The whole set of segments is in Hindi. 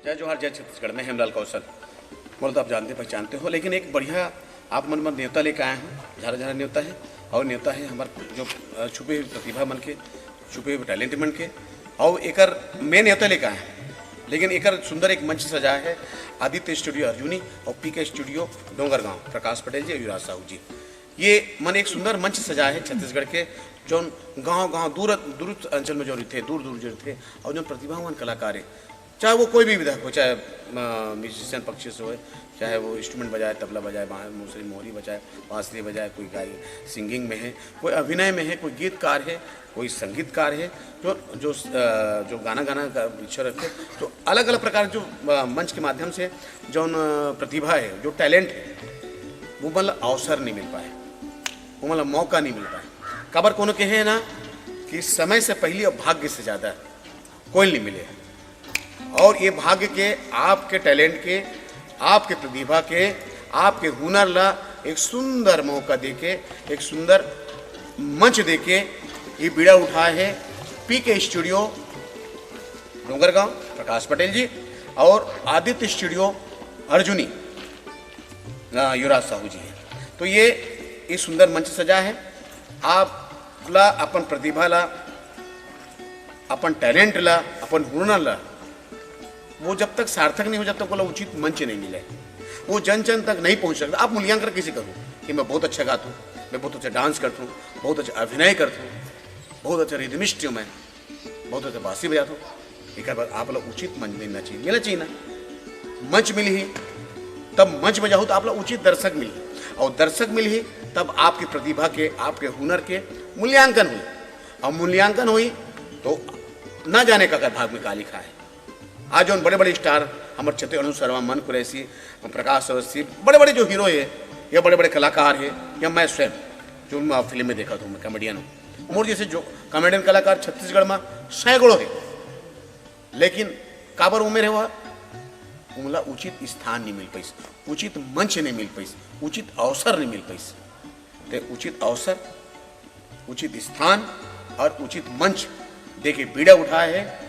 जय जोहार जय छत्तीसगढ़ में हेमलाल कौशल बोल तो आप जानते पहचानते हो, लेकिन एक बढ़िया आप मन में न्योता लेकर आए हैं। झारा झारा न्योता है और न्योता है हमारे जो छुपे हुए प्रतिभा मन के, छुपे हुए टैलेंट मन के, और एकर मेन न्योता लेकर आए हैं। लेकिन एकर सुंदर एक मंच सजाया है आदित्य स्टूडियो अर्जुनी और पीके स्टूडियो डोंगरगांव, प्रकाश पटेल जी और युवराज साहू जी। ये मन एक सुंदर मंच सजाया है छत्तीसगढ़ के जो गांव दूर दूर अंचल में जो थे, दूर दूर जो थे, और जो प्रतिभावान कलाकार है, चाहे वो कोई भी विधा हो, चाहे म्यूजिशियन पक्ष से हो, चाहे वो इंस्ट्रूमेंट बजाए, तबला बजाए, मूसरी मोहरी बजाए, बांसुरी बजाए, कोई गाय सिंगिंग में है, कोई अभिनय में है, कोई गीतकार है, कोई संगीतकार है, जो जो जो गाना का इच्छा रखते, तो अलग अलग प्रकार जो मंच के माध्यम से जो प्रतिभा है, जो टैलेंट है, वो मतलब अवसर नहीं मिल पाए, वो मतलब मौका नहीं मिल पाए। खबर कोनो के है ना कि समय से पहले और भाग्य से ज़्यादा कोई नहीं मिले, और ये भाग्य के, आपके टैलेंट के, आपके प्रतिभा के, आपके हुनर ला एक सुंदर मौका देके, एक सुंदर मंच देके ये बीड़ा उठाए है पीके स्टूडियो डोंगरगांव प्रकाश पटेल जी और आदित्य स्टूडियो अर्जुनी युवराज साहू जी है। तो ये सुंदर मंच सजा है। आप ला अपन प्रतिभा ला, अपन टैलेंट ला, अपन हुनर ला, वो जब तक सार्थक नहीं हो, जब तक बोला उचित मंच नहीं मिले, वो जन जन तक नहीं पहुंच सकता। आप मूल्यांकन कैसे करूँ कि मैं बहुत अच्छा गाता हूँ, मैं बहुत अच्छा डांस करता हूँ, बहुत अच्छा अभिनय करता हूँ, बहुत अच्छा रिदमिस्ट हूँ, मैं बहुत अच्छा बांसुरी बजाता हूँ। एक बार आप लोग उचित मंच मिलना चाहिए ना। मंच मिली ही तब मंच बजाओ तो आप लोग उचित दर्शक मिली, और दर्शक मिली ही तब आपकी प्रतिभा के, आपके हुनर के मूल्यांकन हुई, और मूल्यांकन हुई तो ना जाने का भाग में का लिखा है। आज जो बड़े बड़े स्टार हमारे छत्तीसगढ़ अनु शर्मा, मन कुरैसी, प्रकाश अवस्थी, बड़े बड़े जो हीरो है या बड़े बड़े कलाकार है, या मैं स्वयं जो मैं फिल्म में देखा था, मैं कॉमेडियन हूँ, उमर जैसे जो कॉमेडियन कलाकार छत्तीसगढ़ में सैकड़ों है, लेकिन काबर उम्र है वह उमला उचित स्थान नहीं मिल पाई, उचित मंच नहीं मिल पाई, उचित अवसर नहीं मिल पाई। तो उचित अवसर, उचित स्थान और उचित मंच देके बीड़ा उठाया है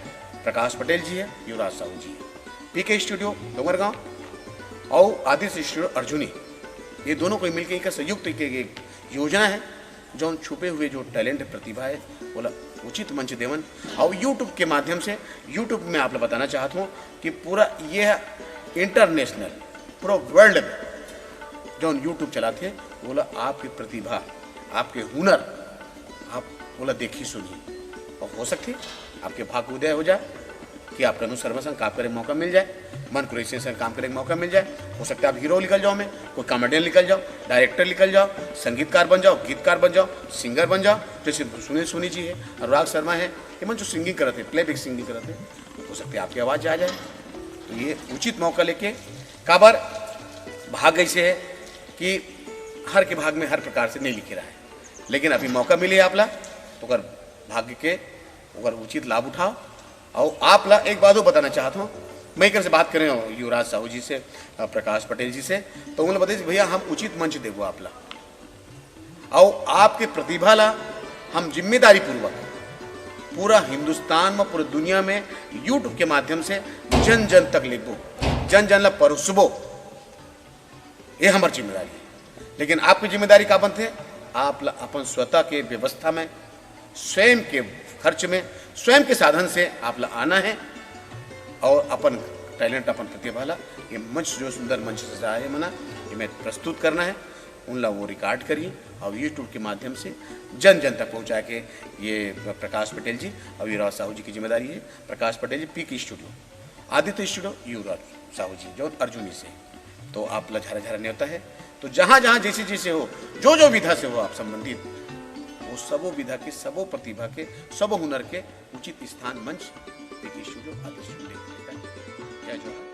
प्रकाश पटेल जी है, युवराज साहू जी है, पीके स्टूडियो डोंगरगांव और आदित्य स्टूडियो अर्जुनी, ये दोनों को मिलकर एक संयुक्त एक योजना है जो छुपे हुए जो टैलेंट प्रतिभा है बोला उचित मंच देवन। और यूट्यूब के माध्यम से, यूट्यूब में आप लोग बताना चाहता हूँ कि पूरा ये इंटरनेशनल, पूरा वर्ल्ड में जो यूट्यूब चलाते हैं, बोला आपकी प्रतिभा, आपके हुनर आप बोला देखी सुनिए, और हो सकती आपके भाग्य उदय हो जाए कि आपका अनु शर्मा संग काम करने का मौका मिल जाए, मन कुरैसी संग काम करने का मौका मिल जाए। हो सकता है आप हीरो निकल जाओ, में कोई कॉमेडियन निकल जाओ, डायरेक्टर निकल जाओ, संगीतकार बन जाओ, गीतकार बन जाओ, सिंगर बन जाओ, जैसे सुनील सोनी जी है, अनुराग शर्मा है, ये मन जो सिंगिंग करते हैं, प्लेबैक सिंगिंग करते हैं, हो सकता है आपकी आवाज़ आ जाए। तो ये उचित मौका लेके काबर भाग ऐसे है कि हर के भाग में हर प्रकार से नहीं लिखे रहा है, लेकिन अभी मौका मिले आप ला तो अगर भाग्य के अगर उचित लाभ उठाओ। और आप ला एक बात वो बताना चाहता हूँ, मैं एक से बात कर रहा हूँ युवराज साहू जी से, प्रकाश पटेल जी से, तो उन्होंने बताइए भैया हम उचित मंच देवो आप ला, और आपके प्रतिभा ला हम जिम्मेदारी पूर्वक पूरा हिंदुस्तान में, पूरी दुनिया में यूट्यूब के माध्यम से जन जन तक लिखबो, जन जन ला परोसबो, ये हमारी जिम्मेदारी है। लेकिन आपकी जिम्मेदारी का बनते आप ला अपन स्वतः के व्यवस्था में, स्वयं के खर्च में, स्वयं के साधन से आप ला आना है, और अपन टैलेंट, अपन प्रतिभा ला ये मंच जो सुंदर मंच सजाया है मना, ये मैं प्रस्तुत करना है, उन ला वो रिकॉर्ड करिए और यूट्यूब के माध्यम से जन जन तक पहुँचा के, ये प्रकाश पटेल जी और युवराज साहू जी की जिम्मेदारी है। प्रकाश पटेल जी पीके स्टूडियो, आदित्य स्टूडियो युवराज साहू जी जो अर्जुनी से, तो आप ला झारा झारा न्योता है। तो जहाँ जहाँ जैसे जैसे हो, जो जो विधा से हो आप संबंधित, वो सबो विधा के, सबो प्रतिभा के, सबो हुनर के उचित स्थान मंच पीके स्टूडियो आदित्य स्टूडियो। जय जोहार।